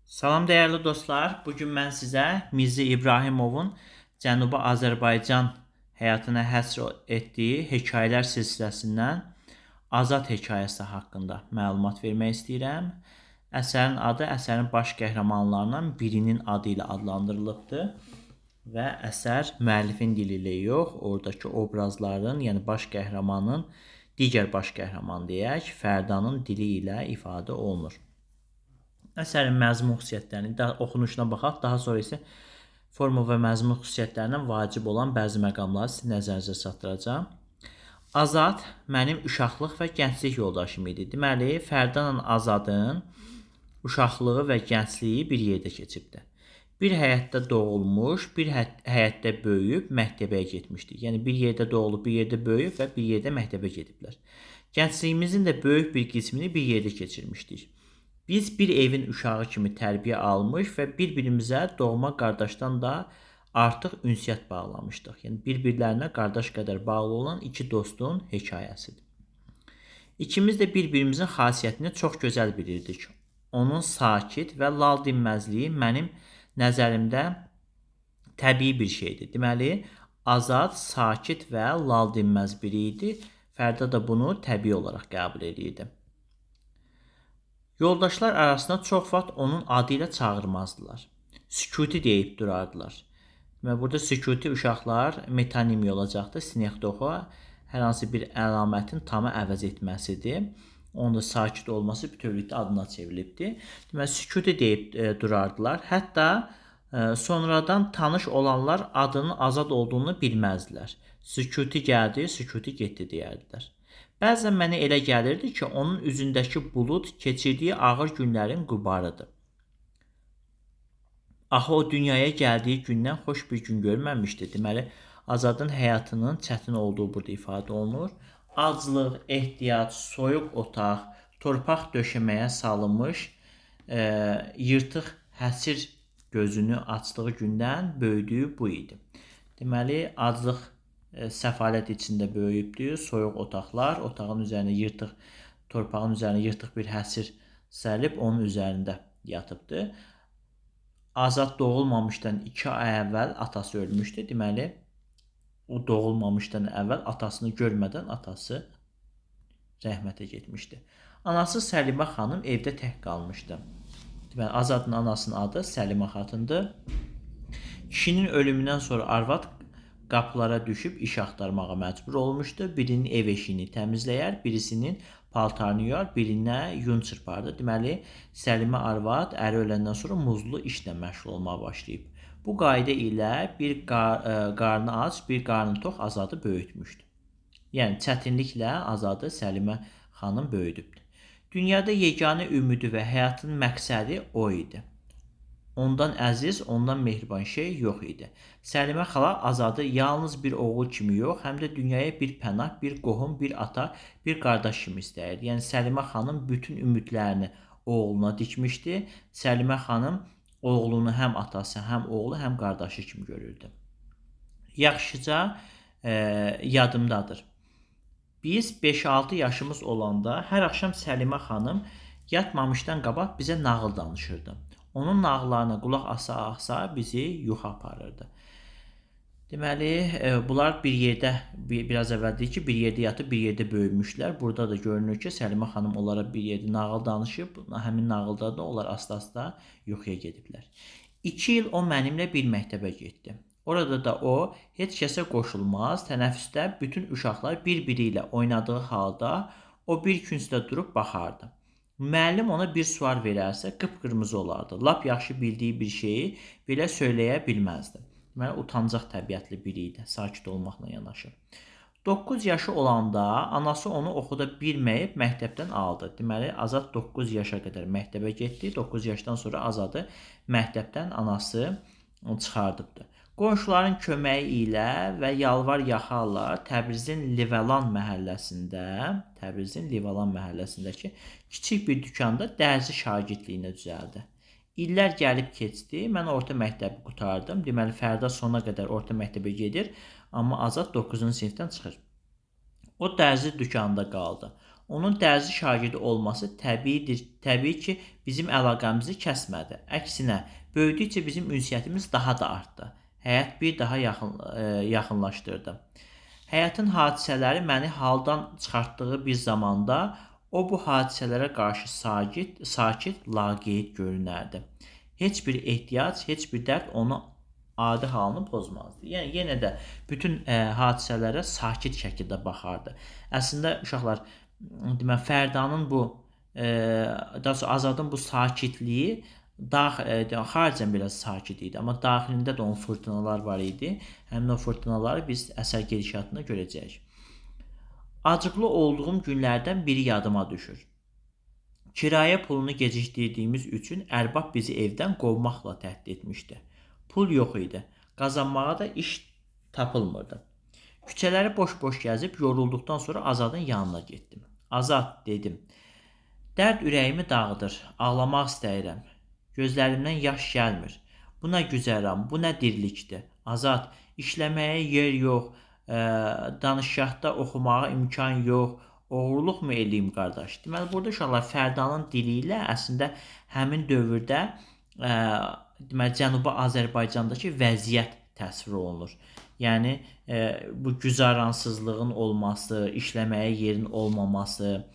Salam dəyərli dostlar. Bugün mən sizə Mirzi İbrahimovun Cənubi Azərbaycan həyatına həsr etdiyi hekayələr silsiləsindən Azad hekayəsi haqqında məlumat vermək istəyirəm. Əsərin adı əsərin baş qəhrəmanlarından birinin adı ilə adlandırılıbdır və əsər müəllifin dili ilə yox, oradakı obrazların, yəni baş qəhrəmanın, digər baş qəhrəman deyək, Fərdanın dili ilə ifadə olunur. Əsərin məzmun xüsusiyyətlərini oxunuşuna baxaq, daha sonra isə forma və məzmun xüsusiyyətlərindən vacib olan bəzi məqamları sizin nəzərinizə çatdıracağam. Azad mənim uşaqlıq və gənclik yoldaşım idi. Deməli, Fərdanla Azadın uşaqlığı və gəncliyi bir yerdə keçibdir. Bir həyətdə doğulmuş, bir həyətdə böyüyüb məktəbəyə getmişdik. Yəni bir yerdə doğulub, bir yerdə böyüyüb və bir yerdə məktəbə gediblər. Gəncliyimizin də böyük bir qismini bir yerdə keçirmişdik. Biz bir evin uşağı kimi tərbiyə almış və bir-birimizə doğma qardaşdan da artıq ünsiyyət bağlamışdıq. Yəni bir-birlərinə qardaş qədər bağlı olan iki dostun hekayəsidir. İkimiz də bir-birimizin xasiyyətini çox gözəl bilirdik. Onun sakit və lal dinməzliyi mənim nəzərimdə təbii bir şeydir. Deməli, Azad sakit və lal dinməz biri idi. Fərda da bunu təbii olaraq qəbul edirdi. Yoldaşlar arasında çox vaxt onun adı ilə çağırmazdılar. Sükuti deyib durardılar. Və burada sükuti uşaqlar metonimi olacaqdır. Sinekdoxa hər hansı bir əlamətin tamı əvəz etməsidir. Onun da sakit olması bütövlükdə adına çevrilibdir. Deməli, sükuti deyib durardılar. Hətta sonradan tanış olanlar adının Azad olduğunu bilməzdilər. Sükuti gəldi, sükuti getdi deyərdilər. Bəzən mənə elə gəlirdi ki, onun üzündəki bulud keçirdiyi ağır günlərin qubarıdır. Axı o dünyaya gəldiyi gündən xoş bir gün görməmişdi. Deməli, Azadın həyatının çətin olduğu burada ifadə olunur. Aclıq, ehtiyac, soyuq otaq, torpaq döşəməyə salınmış, yırtıq həsir gözünü açdığı gündən böyüdüyü bu idi. Deməli, aclıq səfalət içində böyüyübdür, soyuq otaqlar, otağın üzərinə yırtıq, torpağın üzərinə yırtıq bir həsir sərilib, onun üzərində yatıbdır. Azad doğulmamışdan 2 ay əvvəl atası ölmüşdü. Deməli, o doğulmamışdan əvvəl atasını görmədən atası rəhmətə getmişdi. Anası Səlimə xanım evdə tək qalmışdı. Deməli, Azadın anasının adı Səlimə xatındır. Kişinin ölümündən sonra arvad qapılara düşüb iş axtarmağa məcbur olmuşdu. Birinin ev eşiyini təmizləyər, birisinin paltarını yuyar, birinə yun çırpardı. Deməli, Səlimə arvad əri öləndən sonra muzlu işlə məşğul olmağa başlayıb. Bu qayda ilə bir qarnı aç, bir qarnı tox Azadı böyütmüşdü. Yəni, çətinliklə Azadı Səlimə xanım böyüdübdür. Dünyada yeganə ümidi və həyatın məqsədi o idi. Ondan əziz, ondan mehriban şey yox idi. Səlimə xala Azadı yalnız bir oğul kimi yox, həm də dünyaya bir pənah, bir qohum, bir ata, bir qardaş kimi istəyirdi. Yəni Səlimə xanım bütün ümidlərini oğluna dikmişdi. Səlimə xanım oğlunu həm atası, həm oğlu, həm qardaşı kimi görürdü. Yaxşıca yadımdadır. Biz 5-6 yaşımız olanda hər axşam Səlimə xanım yatmamışdan qabaq bizə nağıl danışırdı. Onun nağıllarına qulaq asa-asa bizi yuxu aparırdı. Deməli, bunlar bir yerdə, biraz əvvəl deyik ki, bir yerdə yatıb, bir yerdə böyümüşlər. Burada da görünür ki, Səlimə xanım onlara bir yerdə nağıl danışıb, həmin nağılda da onlar asta-asta yuxuya gediblər. 2 il o mənimlə bir məktəbə getdi. Orada da o, heç kəsə qoşulmaz, tənəffüsdə bütün uşaqlar bir-biri ilə oynadığı halda o bir küncdə durub baxardı. Müəllim ona bir sual verərsə, qıpqırmızı olardı. Lap yaxşı bildiyi bir şeyi belə söyləyə bilməzdi. Deməli, utancaq təbiətli biri idi, sakit olmaqla yanaşı. 9 yaşı olanda anası onu oxuda bilməyib məktəbdən aldı. Deməli, Azad 9 yaşa qədər məktəbə getdi. 9 yaşdan sonra Azadı məktəbdən anası çıxardıbdı. Qonşuların köməyi ilə və yalvar yaxarla Təbrizin Livalan məhəlləsindəki kiçik bir dükanda dərzi şagirdliyinə düzəldi. İllər gəlib keçdi, mən orta məktəbi qutardım. Deməli, Fərda sona qədər orta məktəbə gedir, amma Azad 9-cu sinifdən çıxır. O dərzi dükanında qaldı. Onun dərzi şagirdi olması təbiidir. Təbii ki, bizim əlaqəmizi kəsmədi. Əksinə, böyüdükcə bizim ünsiyyətimiz daha da artdı. Həyat bir daha yaxınlaşdırdı. Həyatın hadisələri məni haldan çıxartdığı bir zamanda o bu hadisələrə qarşı sakit, laqeyd görünərdi. Heç bir ehtiyac, heç bir dərd onu adi halını pozmazdı. Yəni yenə də bütün hadisələrə sakit şəkildə baxardı. Əslində uşaqlar, demək Fərdanın bu daha doğrusu Azadın bu sakitliyi xaricən biraz sakit idi, amma daxilində də onun fırtınalar var idi. Həmin o fırtınaları biz əsər gedişatında görəcəyik. Acıqlı olduğum günlərdən biri yadıma düşür. Kirayə pulunu gecikdirdiyimiz üçün ərbab bizi evdən qovmaqla təhdid etmişdi. Pul yox idi. Qazanmağa da iş tapılmırdı. Küçələri boş-boş gəzib yorulduqdan sonra Azadın yanına getdim. Azad, dedim. Dərd ürəyimi dağıdır. Ağlamaq istəyirəm. Gözlərimdən yaş gəlmir. Bu nə güzəran, bu nə dirilikdir. Azad, işləməyə yer yox, danışgahda oxumağa imkan yox. Oğurluq mu eləyim qardaş? Deməli, burada uşaqlar Fərdanın dili ilə əslində həmin dövrdə deməli, Cənubi Azərbaycandakı vəziyyət təsvir olunur. Yəni, bu güzaransızlığın olması, işləməyə yerin olmaması,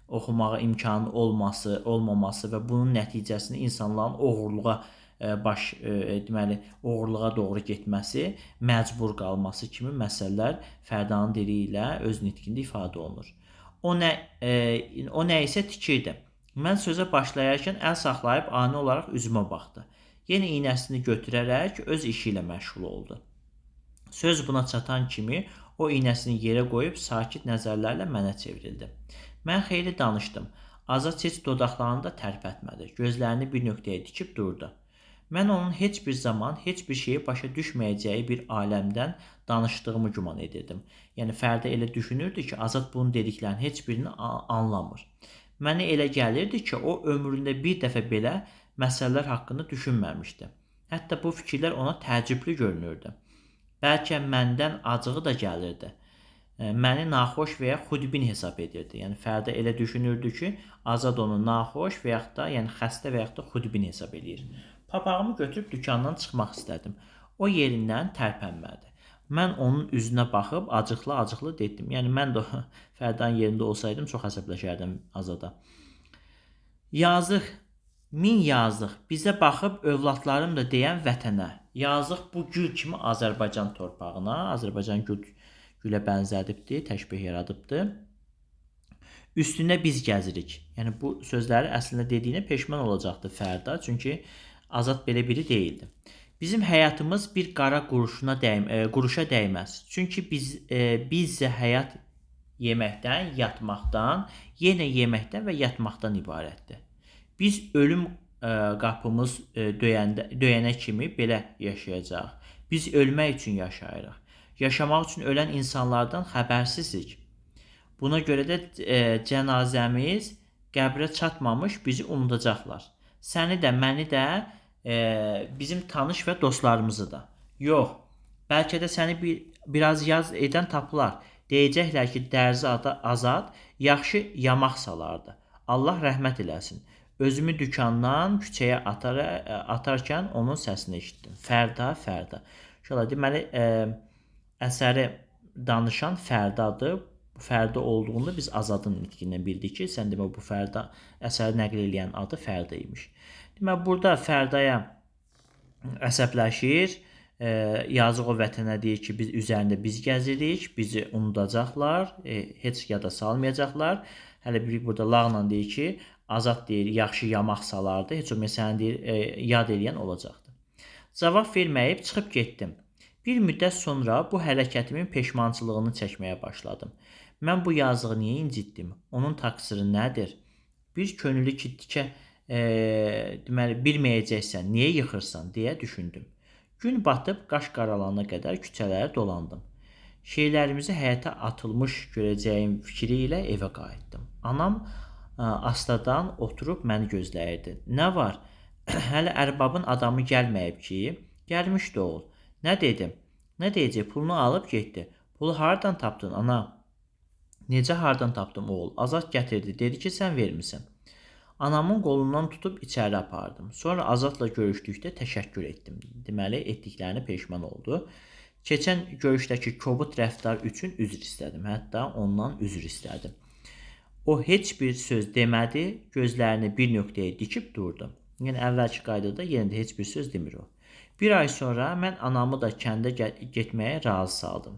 oxumağa imkanı olmaması və bunun nəticəsində insanların oğurluğa doğru getməsi, məcbur qalması kimi məsələlər Fərdanın dili ilə öz nitqində ifadə olunur. O nə isə tikirdi. Mən sözə başlayarkən əl saxlayıb ani olaraq üzümə baxdı. Yenə iynəsini götürərək öz işi ilə məşğul oldu. Söz buna çatan kimi o iynəsini yerə qoyub sakit nəzərlərlə mənə çevrildi. Mən xeyli danışdım. Azad heç dodaqlarını da tərpətmədi. Gözlərini bir nöqtəyə dikib durdu. Mən onun heç bir zaman heç bir şeyi başa düşməyəcəyi bir aləmdən danışdığımı güman edirdim. Yəni Fərdə elə düşünürdü ki, Azad bunun dediklərinin heç birini anlamır. Mənə elə gəlirdi ki, o ömründə bir dəfə belə məsələlər haqqında düşünməmişdi. Hətta bu fikirlər ona təəccüblü görünürdü. Bəlkə məndən acığı da gəlirdi. Məni naxoş və ya xudbin hesab edirdi. Yəni Fərdə elə düşünürdü ki, Azad onu naxoş və yaxud da, yəni xəstə və yaxud da xudbin hesab edir. Papağımı götürüb dükandan çıxmaq istədim. O yerindən tərpənmədi. Mən onun üzünə baxıb acıqlı-acıqlı dedim. Yəni mən də Fərdanın yerində olsaydım çox əsəbləşərdim Azada. Yazıq, min yazıq, bizə baxıb övladlarım da deyən vətənə. Yazıq bu gül kimi Azərbaycan torpağına, Azərbaycan gülə bənzədibdir, təşbih yaradıbdır. Üstündə biz gəzirik. Yəni bu sözləri əslində dediyinə peşman olacaqdı Fərda, çünki Azad belə biri deyildi. Bizim həyatımız bir qara quruşa dəyməz. Çünki bizcə həyat yeməkdən, yatmaqdan, yenə yeməkdən və yatmaqdan ibarətdir. Biz ölüm qapımız döyənə kimi belə yaşayacaq. Biz ölmək üçün yaşayırıq. Yaşamaq üçün ölən insanlardan xəbərsizik. Buna görə də cənazəmiz qəbrə çatmamış bizi unudacaqlar. Səni də, məni də, bizim tanış və dostlarımızı da. Yox, bəlkə də səni biraz yaz edən tapılar. Deyəcəklər ki, dərzi Azad yaxşı yamaq salardı. Allah rəhmət eləsin. Özümü dükandan küçəyə atarkən onun səsini eşitdim. Fərda, Fərda. Şöyle deməli, əsəri danışan Fərdadır. Bu Fərda olduğunda biz Azadın nitqindən bildik ki, sən demə bu Fərda əsəri nəql edən adı Fərda imiş. Demək, burada Fərdaya əsəbləşir, yazıq o vətənə deyir ki, biz üzərində biz gəzirik, bizi unudacaqlar, heç yada salmayacaqlar. Hələ bir burada lağla deyir ki, Azad deyir, yaxşı yamaq salardı, heç o məsələni deyir, yad edən olacaqdı. Cavab verməyib çıxıb getdim. Bir müddət sonra bu hərəkətimin peşmançılığını çəkməyə başladım. Mən bu yazığı niyə incitdim? Onun taksiri nədir? Bir könüllü ki, deməli, bilməyəcəksən, niyə yıxırsan, deyə düşündüm. Gün batıb, qaş qaralana qədər küçələri dolandım. Şeylərimizi həyata atılmış görəcəyim fikri ilə evə qayıtdım. Anam astadan oturub məni gözləyirdi. Nə var? Hələ ərbabın adamı gəlməyib ki, gəlmişdi oğul. Nə dedim? Nə deyəcək? Pulunu alıb getdi. Pulu haradan tapdın, ana? Necə hardan tapdım oğul? Azad gətirdi. Dedi ki, sən vermisən. Anamın qolundan tutub içəri apardım. Sonra Azadla görüşdükdə təşəkkür etdim. Deməli, etdiklərini peşman oldu. Keçən görüşdəki kobud rəftar üçün üzr istədim. Hətta ondan üzr istədim. O heç bir söz demədi, gözlərini bir nöqtəyə dikib durdu. Yəni əvvəlki qaydada yenə də heç bir söz demir o. Bir ay sonra mən anamı da kəndə getməyə razı saldım.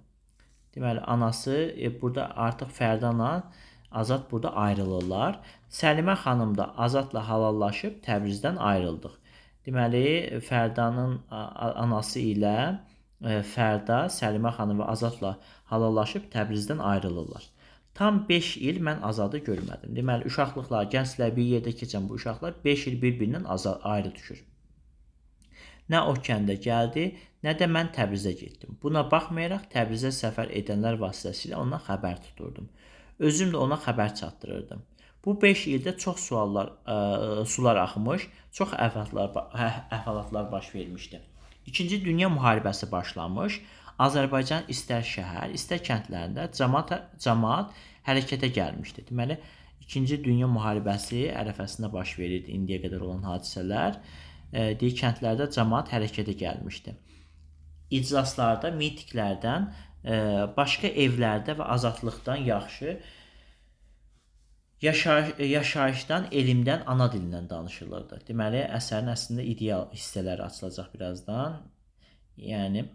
Deməli, anası burada artıq Fərdanla Azad burada ayrılırlar. Səlimə xanım da Azadla halallaşıb Təbrizdən ayrıldıq. Deməli, Fərdanın anası ilə Fərda, Səlimə xanım və Azadla halallaşıb Təbrizdən ayrılırlar. Tam 5 il mən Azadı görmədim. Deməli, uşaqlıqlar, gənclər bir yerdə keçən bu uşaqlar 5 il bir-birindən ayrı düşür. Nə o kəndə gəldi, nə də mən Təbrizə getdim. Buna baxmayaraq Təbrizə səfər edənlər vasitəsilə ondan xəbər tuturdum. Özüm də ona xəbər çatdırırdım. Bu 5 ildə çox sular axmış, çox əhvalatlar baş vermişdi. İkinci Dünya müharibəsi başlamış. Azərbaycan istər şəhər, istər kəndlərində cəmaət hərəkətə gəlmişdi. Deməli, İkinci Dünya müharibəsi ərəfəsində baş verirdi indiyə qədər olan hadisələr. Deyir, kəndlərdə cəmaət hərəkətə gəlmişdi. İclaslarda, mitinglərdən, başqa evlərdə və azadlıqdan yaxşı yaşayışdan, elmdən, ana dilindən danışılırdı. Deməli, əsərin əslində ideal hissələri açılacaq birazdan. Yəni,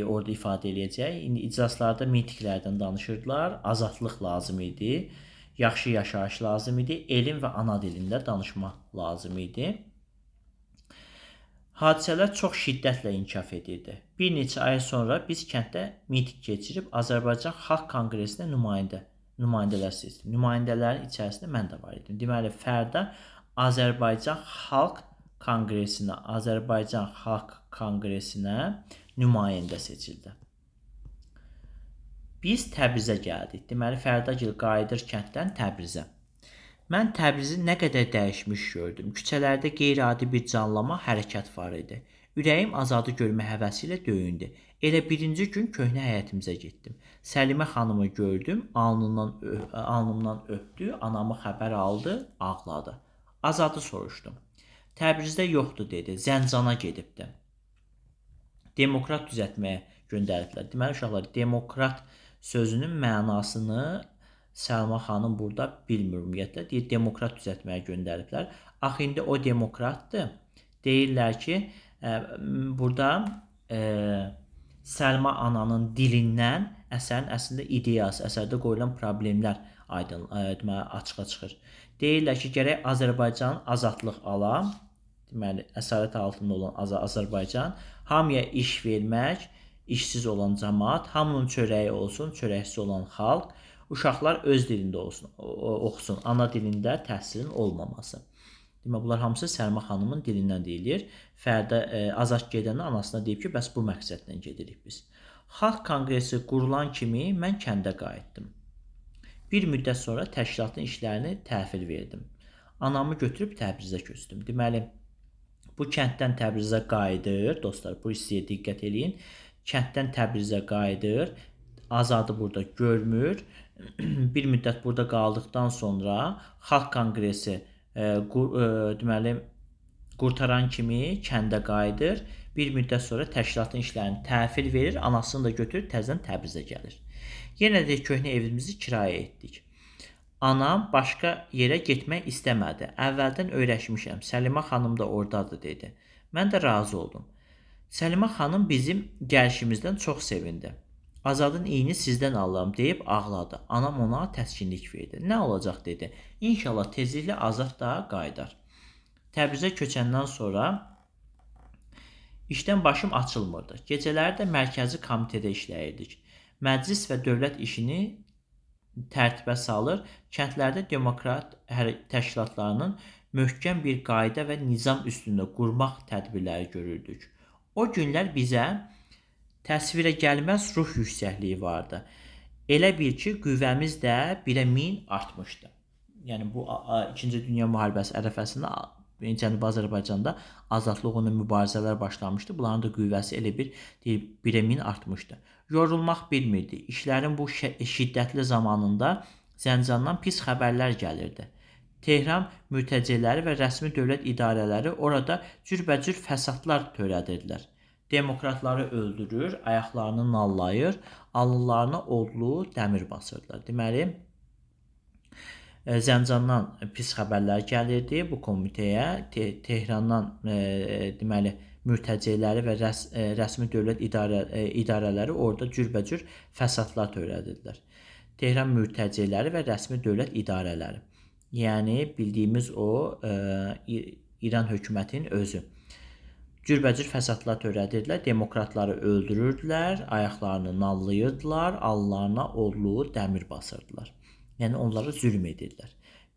orada ifadə eləyəcək. İndi iclaslarda, mitinglərdən danışırdılar. Azadlıq lazım idi, yaxşı yaşayış lazım idi, elm və ana dilində danışmaq lazım idi. Hadisələr çox şiddətlə inkişaf edirdi. Bir neçə ay sonra biz kənddə miting keçirib Azərbaycan Xalq Konqresinə nümayəndələr seçdim. Nümayəndələrin içərisində mən də var idim. Deməli, Fərda Azərbaycan Xalq Konqresinə nümayəndə seçildi. Biz Təbrizə gəldik. Deməli, Fərdagil qayıdır kənddən Təbrizə. Mən Təbrizi nə qədər dəyişmiş gördüm. Küçələrdə qeyri-adi bir canlama, hərəkət var idi. Ürəyim Azadı görmə həvəsi ilə döyündü. Elə birinci gün köhnə həyətimizə getdim. Səlimə xanımı gördüm, alnımdan öpdü, anamı xəbər aldı, ağladı. Azadı soruşdum. Təbrizdə yoxdur dedi, Zəncana gedibdi. Demokrat düzəltməyə göndəriblər. Deməli, uşaqlar, demokrat sözünün mənasını Səlma xanım burada bilmir ümumiyyətlə. Deyir, demokrat düzəltməyə göndəriblər. Axı, indi o demokratdır. Deyirlər ki, burada Səlma ananın dilindən əsərin əslində ideyası, əsərdə qoyulan problemlər açığa çıxır. Deyirlər ki, gərək Azərbaycan azadlıq ala, deməli, əsarət altında olan Azərbaycan, hamıya iş vermək, işsiz olan cəmaət, hamının çörəyi olsun, çörəksiz olan xalq, uşaqlar öz dilində oxusun, ana dilində təhsilin olmaması. Demək, bunlar hamısı Səlma xanımın dilindən deyilir. Fərdə Azad gedəndə anasına deyib ki, bəs bu məqsədlə gedirik biz. Xalq Konqresi qurulan kimi mən kəndə qayıtdım. Bir müddət sonra təşkilatın işlərini təhvil verdim. Anamı götürüb Təbrizə köçdüm. Deməli, bu kənddən Təbrizə qayıdır, dostlar, bu hissəyə diqqət edin. Kənddən Təbrizə qayıdır, Azadı burada görmür. Bir müddət burada qaldıqdan sonra Xalq Konqresi deməli qurtaran kimi kəndə qayıdır. Bir müddət sonra təşkilatın işlərini təhvil verir, anasını da götürüb təzədən Təbrizə gəlir. Yenə də köhnə evimizi kirayə etdik. Anam başqa yerə getmək istəmədi. Əvvəldən öyrəşmişəm. Səlimə xanım da oradadır dedi. Mən də razı oldum. Səlimə xanım bizim gəlişimizdən çox sevindi. Azadın iyini sizdən alıram deyib ağladı. Anam ona təskinlik verdi. Nə olacaq dedi. İnşallah tezliklə Azad da qayıdar. Təbrizə köçəndən sonra işdən başım açılmırdı. Gecələri də mərkəzi komitədə işləyirdik. Məclis və dövlət işini tərtibə salır, kəndlərdə demokrat təşkilatlarının möhkəm bir qayda və nizam üstündə qurmaq tədbirləri görürdük. O günlər bizə təsvirə gəlməz ruh yüksəkliyi vardı. Elə bil ki, qüvvəmiz də 1-1000 artmışdı. Yəni, bu 2-ci Dünya müharibəsi ərəfəsində Cənubi Azərbaycanda azadlıq uğrunda mübarizələr başlamışdı. Bunların da qüvvəsi elə bir deyir, 1-ə 1000 artmışdı. Yorulmaq bilmirdi. İşlərin bu şiddətli zamanında Zəncandan pis xəbərlər gəlirdi. Tehran mürtəcələri və rəsmi dövlət idarələri orada cürbəcür fəsadlar törədirdilər. Demokratları öldürür, ayaqlarını nallayır, alınlarına odlu dəmir basırdılar. Deməli, Zəncandan pis xəbərlər gəlirdi bu komitəyə. Tehrandan deməli mürtəcələri və rəsmi dövlət idarələri orada cürbəcür fəsadlar törədirdilər. Tehran mürtəcələri və rəsmi dövlət idarələri. Yəni bildiyimiz o İran hökumətinin özü. Cürbəcür fəsadlar törədirdilər, demokratları öldürürdülər, ayaqlarını nallayırdılar, alınlarına odlu dəmir basırdılar. Yəni onlara zülm edirdilər.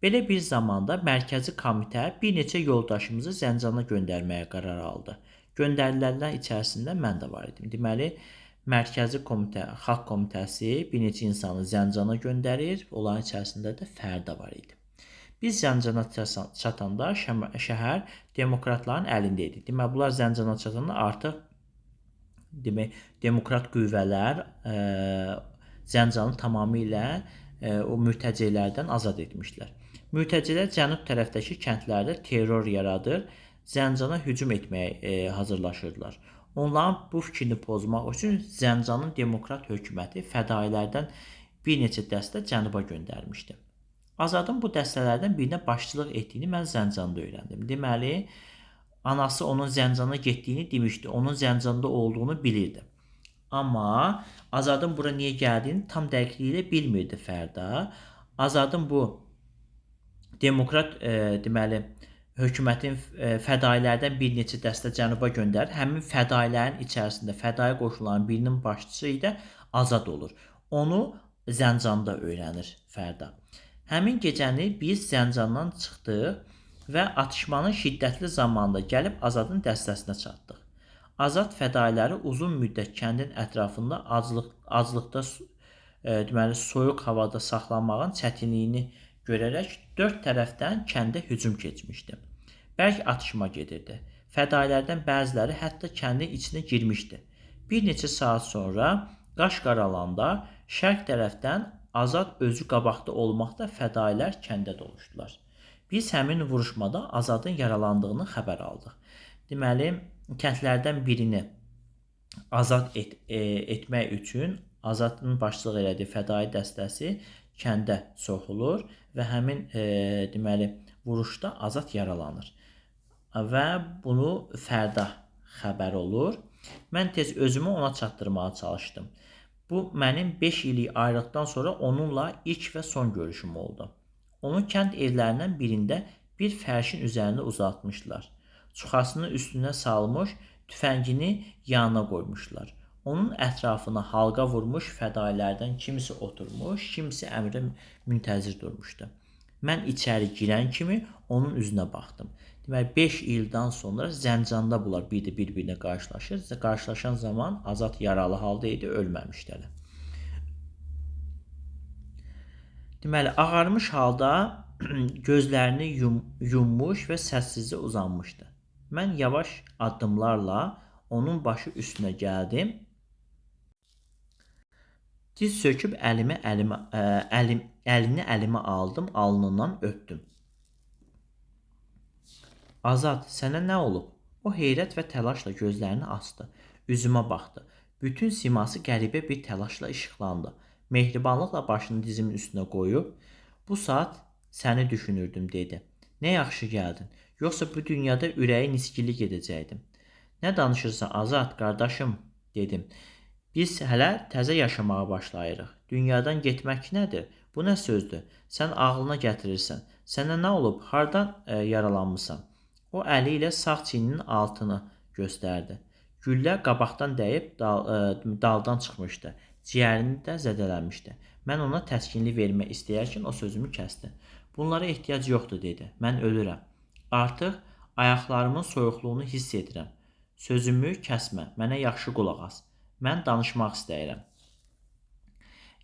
Belə bir zamanda Mərkəzi Komitə bir neçə yoldaşımızı Zəncana göndərməyə qərar aldı. Göndərilənlər içərisində mən də var idim. Deməli, Mərkəzi Komitə, Xalq Komitəsi bir neçə insanı Zəncana göndərir, onların içərisində də Fərdə var idi. Biz Zəncana çatanda şəhər demokratların əlində idi. Deməli, bunlar Zəncana çatanda artıq demokrat qüvvələr Zəncanı tamamilə o mürtəcələrdən azad etmişlər. Mürtəcələr cənub tərəfdəki kəndlərdə terror yaradır, Zəncana hücum etməyə hazırlaşırdılar. Onların bu fikrini pozmaq üçün Zəncanın demokrat hökuməti fədailərdən bir neçə dəstə cənuba göndərmişdi. Azadın bu dəstələrdən birinə başçılıq etdiyini mən Zəncanda öyrəndim. Deməli, anası onun Zəncana getdiyini demişdi, onun Zəncanda olduğunu bilirdi. Amma Azadın bura niyə gəldiyini tam dəqiqliyi ilə bilmirdi Fərda. Azadın bu demokrat deməli hökumətin fədailərdən bir neçə dəstə cənuba göndərir. Həmin fədailərin içərisində fədai qoşunların birinin başçısı idi Azad olur. Onu Zəncanda öyrənir Fərda. Həmin gecəni biz Zəncandan çıxdıq və atışmanın şiddətli zamanında gəlib Azadın dəstəsinə çatdıq. Azad fədailəri uzun müddət kəndin ətrafında aclıqda deməli soyuq havada saxlanmağın çətinliyini görərək dörd tərəfdən kəndə hücum keçmişdi. Bərk atışma gedirdi. Fədailərdən bəziləri hətta kəndin içinə girmişdi. Bir neçə saat sonra qaş qaralanda şərq tərəfdən Azad özü qabaqda olmaqda fədailər kəndə doluşdular. Biz həmin vuruşmada Azadın yaralandığını xəbər aldıq. Deməli, kəndlərdən birini azad etmək üçün Azadın başçılıq elədiyi fədai dəstəsi kəndə soxulur və həmin deməli vuruşda Azad yaralanır. Və bunu Fərda xəbər olur. Mən tez özümü ona çatdırmağa çalışdım. Bu mənim 5 illik ayrılıqdan sonra onunla ilk və son görüşüm oldu. Onu kənd evlərindən birində bir fərşin üzərində uzatmışdılar. Çuxasını üstünə salmış, tüfəngini yanına qoymuşdular. Onun ətrafına halqa vurmuş fədailərdən kimisi oturmuş, kimisi əmrə müntəzir durmuşdu. Mən içəri girən kimi onun üzünə baxdım. Deməli 5 ildən sonra Zəncanda bunlar bir-birinə qarşılaşır. Qarşılaşan zaman Azad yaralı halda idi, ölməmişdi. Deməli ağarmış halda gözlərini yummuş və səssizcə uzanmışdı. Mən yavaş addımlarla onun başı üstünə gəldim. Diz söküb əlini əlimə aldım, alnından öpdüm. Azad, sənə nə olub? O heyrət və təlaşla gözlərini açdı. Üzümə baxdı. Bütün siması qəribə bir təlaşla işıqlandı. Mehribanlıqla başını dizimin üstünə qoyub, bu saat səni düşünürdüm, dedi. Nə yaxşı gəldin. Yoxsa bu dünyada ürəyi niskillik edəcəkdim. Nə danışırsan Azad, qardaşım, dedim. Biz hələ təzə yaşamağa başlayırıq. Dünyadan getmək nədir? Bu nə sözdür? Sən ağlına gətirirsən. Sənə nə olub? Hardan yaralanmısan? O əli ilə sağ çiyninin altını göstərdi. Güllə qabaqdan dəyib daldan çıxmışdı. Ciyərini də zədələnmişdi. Mən ona təskinlik vermək istəyərkən o sözümü kəsdi. Bunlara ehtiyac yoxdur, dedi. Mən ölürəm. Artıq ayaqlarımın soyuqluğunu hiss edirəm. Sözümü kəsmə, mənə yaxşı qulaq as. Mən danışmaq istəyirəm.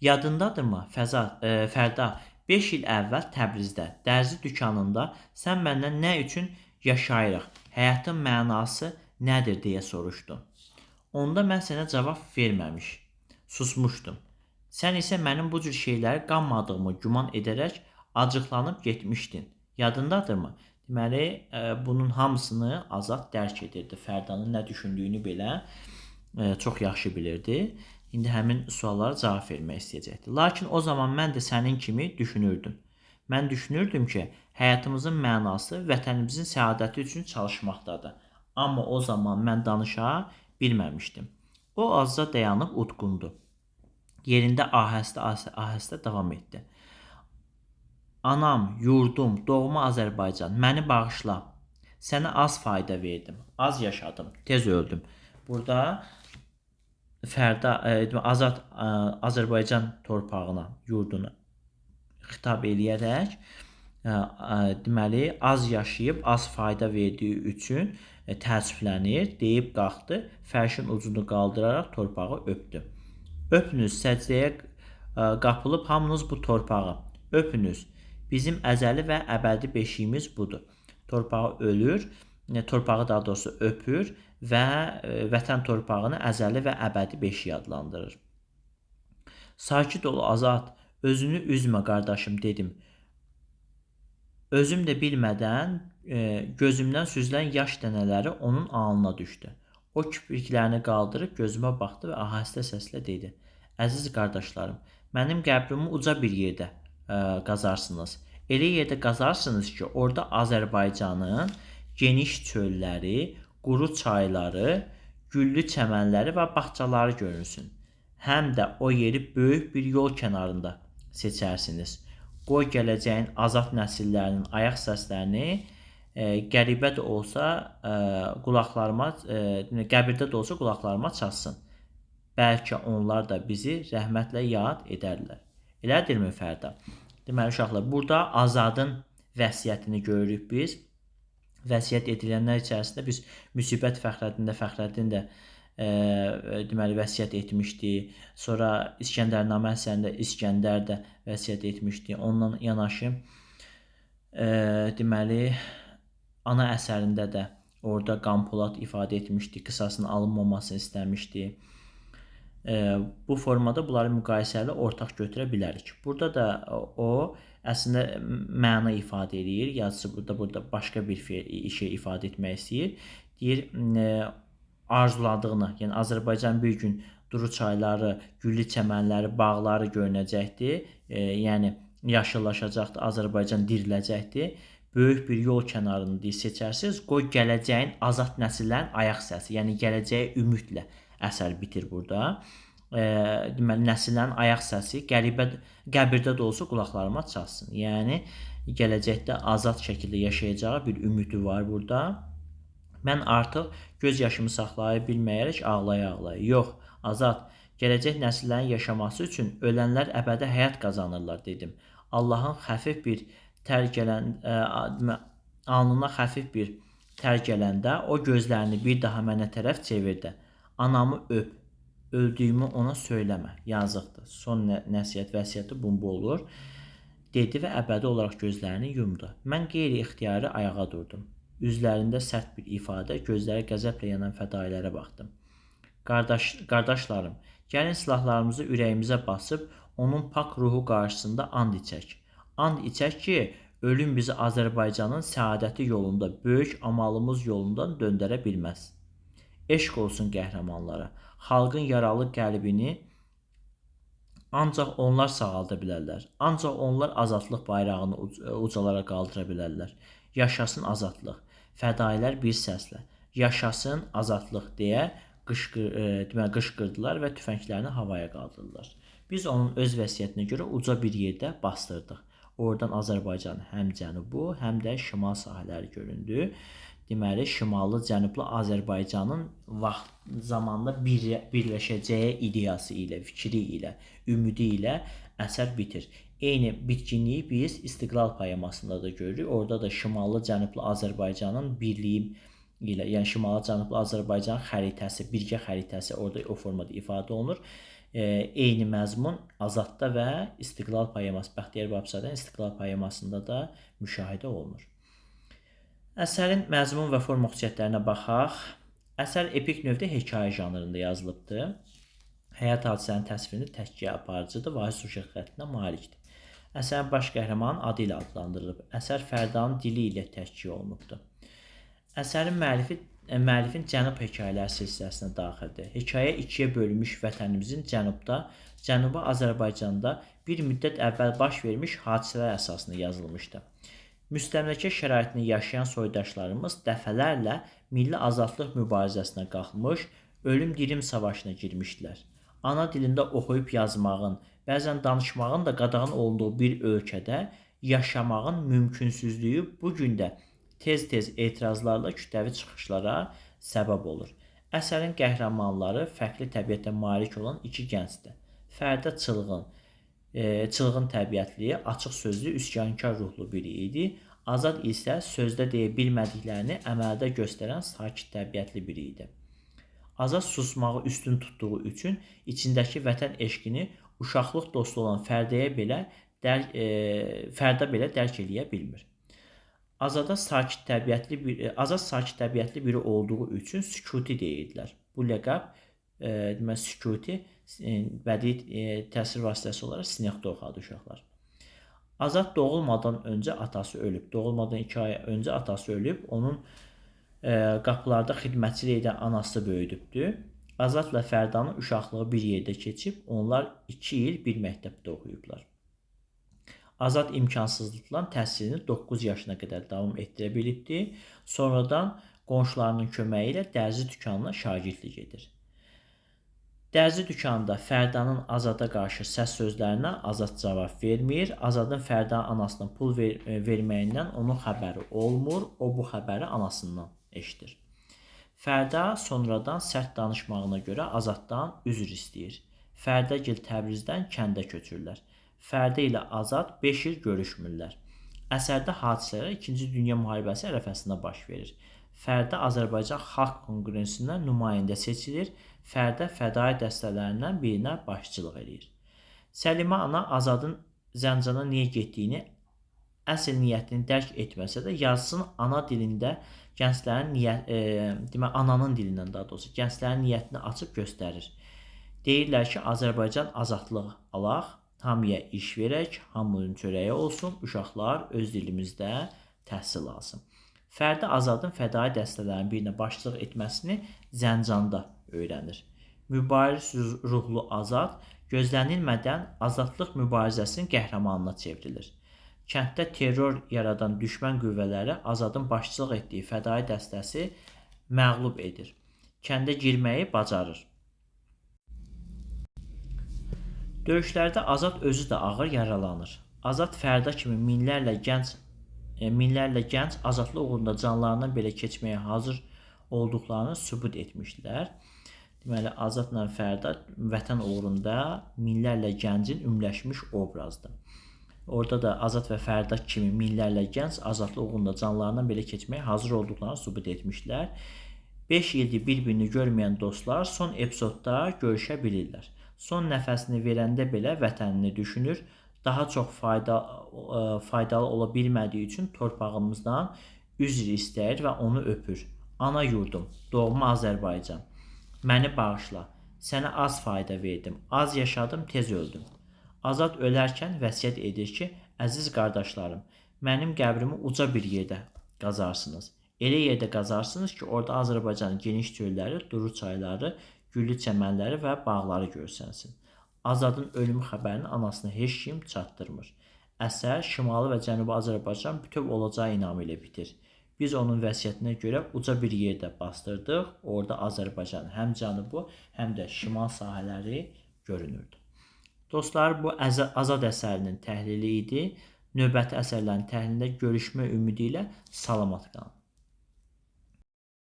Yadındadırmı, Fərda, 5 il əvvəl Təbrizdə, dərzi dükanında sən məndən nə üçün yaşayırıq. Həyatın mənası nədir deyə soruşdu. Onda mən sənə cavab verməmiş, susmuşdum. Sən isə mənim bu cür şeyləri qanmadığımı güman edərək acıqlanıb getmişdin. Yadındadırmı? Deməli, bunun hamısını Azad dərk edirdi. Fərdanın nə düşündüyünü belə çox yaxşı bilirdi. İndi həmin suallara cavab vermək istəyəcəkdi. Lakin o zaman mən də sənin kimi düşünürdüm. Mən düşünürdüm ki, həyatımızın mənası vətənimizin səadəti üçün çalışmaqdadır. Amma o zaman mən danışa bilməmişdim. O azca dayanıb udqundu. Yerində ahəstə davam etdi. Anam, yurdum, doğma Azərbaycan, məni bağışla. Sənə az fayda verdim, az yaşadım, tez öldüm. Burada Fərda Azad Azərbaycan torpağına, yurduna xitab eləyərək deməli az yaşayıb az fayda verdiyi üçün təəssüflənir, deyib qalxdı, fərşin ucunu qaldıraraq torpağı öpdü. Öpünüz, səcdəyə qapılıb hamınız bu torpağı öpünüz. Bizim əzəli və əbədi beşiyimiz budur. Torpağı ölür, torpağı daha doğrusu öpür və vətən torpağını əzəli və əbədi beşiyi adlandırır. Sakit ol Azad, özünü üzmə qardaşım dedim. Özüm də bilmədən gözümdən süzülən yaş dənələri onun alnına düşdü. O kipriklərini qaldırıb gözümə baxdı və ahəstə səslə dedi. Əziz qardaşlarım, mənim qəbrimi uca bir yerdə qazarsınız. Elə yerdə qazarsınız ki, orada Azərbaycanın geniş çölləri, quru çayları, güllü çəmənləri və bağçaları görünsün. Həm də o yeri böyük bir yol kənarında seçərsiniz. Qoy gələcəyin azad nəsillərinin ayaq səslərini qəribə də olsa qulaqlarıma, qəbirdə də olsa qulaqlarıma çatsın. Bəlkə onlar da bizi rəhmətlə yad edərlər. Elədirmi Fərda? Deməli uşaqlar, burada Azadın vəsiyyətini görürük biz. Vəsiyyət edilənlər içərisində biz Müsibət Fəxrəddin də deməli vəsiyyət etmişdi. Sonra İskəndərnamə əsərində İskəndər də vəsiyyət etmişdi. Ondan yanaşı deməli ana əsərində də orada Qanpolad ifadə etmişdi, qisasının alınmamasını istəmişdi. Bu formada bunları müqayisəli ortaq götürə bilərik. Burada da o əslində məna ifadə edir. Yazıcı burada başqa bir şey ifadə etmək istəyir. Deyir, arzuladığını, yəni Azərbaycan bir gün duru çayları, güllü çəmənləri, bağları görünəcəkdir. Yəni yaşıllaşacaqdır, Azərbaycan diriləcəkdir. Böyük bir yol kənarını seçərsiniz. Qoy gələcəyin azad nəsillərin ayaq səsi, yəni gələcəyə ümidlə əsər bitir burada. Deməli, nəsillərin ayaq səsi qəbirdə də olsa qulaqlarıma çatsın. Yəni, gələcəkdə azad şəkildə yaşayacağı bir ümidi var burada. Mən artıq göz yaşımı saxlaya bilməyərək ağlaya-ağlaya. Yox, Azad, gələcək nəsillərin yaşaması üçün ölənlər əbədi həyat qazanırlar dedim. Allahın xəfif bir alnına xəfif bir tər gələndə o gözlərini bir daha mənə tərəf çevirdi. Anamı öp, öldüyümü ona söyləmə, yazıqdır. Son nəsiyyət, vəsiyyəti bu olur, dedi və əbədi olaraq gözlərini yumdu. Mən qeyri-ixtiyari ayağa durdum. Üzlərində sərt bir ifadə, gözləri qəzəblə yanan fədailərə baxdım. Qardaşlarım, gəlin silahlarımızı ürəyimizə basıb, onun pak ruhu qarşısında and içək. And içək ki, ölüm bizi Azərbaycanın səadəti yolunda, böyük amalımız yolundan döndərə bilməz. Eşq olsun qəhrəmanlara, xalqın yaralı qəlbini ancaq onlar sağalda bilərlər. Ancaq onlar azadlıq bayrağını ucalara qaldıra bilərlər. Yaşasın azadlıq. Fədailər bir səslə yaşasın azadlıq deyə qışqırdılar və tüfənglərini havaya qaldırdılar. Biz onun öz vəsiyyətinə görə uca bir yerdə bastırdıq. Oradan Azərbaycanın həm cənubu, həm də şimal sahələri göründü. Deməli, şimallı, cənublu Azərbaycanın vaxt zamanda birləşəcəyi ideyası ilə, fikri ilə, ümidi ilə əsər bitir. Eyni bitkinliyi biz İstiqlal poemasında da görürük. Orada da şimallı, cənublu Azərbaycanın birliyi ilə, yəni şimallı, cənublu Azərbaycanın xəritəsi, birgə xəritəsi orada o formada ifadə olunur. Eyni məzmun Azadda və İstiqlal poeması, Bəxtiyar Vahabzadənin İstiqlal poemasında da müşahidə olunur. Əsərin məzmun və forma xüsusiyyətlərinə baxaq. Əsər epik növdə hekayə janrında yazılıbdır. Həyat hadisələrinin təsvirini təhkiyə aparıcıdır, vahid süjet xəttinə malikdir. Əsərin baş qəhrəmanının adı ilə adlandırılıb. Əsər Fərdanın dili ilə təhkiyə olunubdur. Əsərin müəllifin Cənub hekayələri silsiləsinə daxildir. Hekayə ikiyə bölünmüş vətənimizin cənubda, Cənubi Azərbaycanda bir müddət əvvəl baş vermiş hadisələr əsasında yazılmışdır. Müstəmləkə şəraitini yaşayan soydaşlarımız dəfələrlə milli azadlıq mübarizəsinə qalxmış, ölüm-dirim savaşına girmişdilər. Ana dilində oxuyub yazmağın, bəzən danışmağın da qadağan olduğu bir ölkədə yaşamağın mümkünsüzlüyü bu gün də tez-tez etirazlarla kütləvi çıxışlara səbəb olur. Əsərin qəhrəmanları fərqli təbiətə malik olan iki gəncdir. Fərdə çılğın təbiətli, açıq sözlü, üsyankar ruhlu biri idi. Azad isə sözdə deyə bilmədiklərini əməldə göstərən sakit təbiətli biri idi. Azad susmağı üstün tutduğu üçün içindəki vətən eşqini uşaqlıq dostu olan Fərdə belə dərk eləyə bilmir. Azad sakit təbiətli biri olduğu üçün sükuti deyirdilər. Bu ləqəb sükuti bədii təsir vasitəsi olaraq sinekdə oxudu uşaqlar. Azad doğulmadan öncə atası ölüb. Doğulmadan 2 ay öncə atası ölüb. Onun qapılarda xidmətçilik edən anası böyüdübdür. Azadla Fərdanın uşaqlığı bir yerdə keçib. Onlar 2 il bir məktəbdə oxuyublar. Azad imkansızlıqla təhsilini 9 yaşına qədər davam etdirə bilibdir. Sonradan qonşularının köməyi ilə dərzi dükanına şagirdlik edir. Dərzi dükanında Fərdanın Azada qarşı səs sözlərinə Azad cavab vermir. Azadın Fərdanın anasına pul verməyindən onun xəbəri olmur. O bu xəbəri anasından eşidir. Fərda sonradan sərt danışmağına görə Azaddan üzr istəyir. Fərdəgil Təbrizdən kəndə köçürlər. Fərdə ilə Azad 5 il görüşmürlər. Əsərdə hadisələr 2-ci Dünya müharibəsi ərəfəsində baş verir. Fərdə Azərbaycan Xalq Konqresindən nümayəndə seçilir. Fərdə fədai dəstələrindən birinə başçılıq edir. Səlimə ana Azadın Zəncana niyə getdiyini, əsl niyyətini dərk etməsə də yazısının ana dilində ananın dilindən daha doğrusu gənclərin niyyətini açıb göstərir. Deyirlər ki, Azərbaycan azadlıq alaq, hamıya iş verək, hamının çörəyi olsun, uşaqlar öz dilimizdə təhsil alsın. Fərdə Azadın fədai dəstələrin birinə başçılıq etməsini Zəncanda öyrənir. Mübariz ruhlu Azad gözlənilmədən azadlıq mübarizəsinin qəhrəmanına çevrilir. Kənddə terror yaradan düşmən qüvvələri Azadın başçılıq etdiyi fədai dəstəsi məğlub edir. Kəndə girməyi bacarır. Döyüşlərdə Azad özü də ağır yaralanır. Azad Fərda kimi minlərlə gənc azadlıq uğrunda canlarından belə keçməyə hazır olduqlarını sübut etmişdilər. Deməli, Azadla Fərda vətən uğrunda minlərlə gəncin ümləşmiş obrazdır. Orada da Azad və Fərda kimi minlərlə gənc azadlıq uğrunda canlarından belə keçməyə hazır olduqlarını sübut etmişlər. 5 ildir bir-birini görməyən dostlar son epizodda görüşə bilirlər. Son nəfəsini verəndə belə vətənini düşünür, daha çox faydalı ola bilmədiyi üçün torpağımızdan üzr istəyir və onu öpür. Ana yurdum, doğma Azərbaycan, məni bağışla, sənə az fayda verdim, az yaşadım, tez öldüm. Azad ölərkən vəsiyyət edir ki, əziz qardaşlarım, mənim qəbrimi uca bir yerdə qazarsınız. Elə yerdə qazarsınız ki, orada Azərbaycanın geniş çölləri, duru çayları, güllü çəmənləri və bağları görsənsin. Azadın ölümü xəbərini anasına heç kim çatdırmır. Əsər Şimali və Cənubi Azərbaycan bütöv olacağı inamı ilə bitir. Biz onun vəsiyyətinə görə uca bir yerdə bastırdıq. Orada Azərbaycan həm cənubu, həm də şimal sahələri görünürdü. Dostlar, bu Azad əsərinin təhlili idi. Növbəti əsərlərin təhlilində görüşmə ümidi ilə salamat qalın.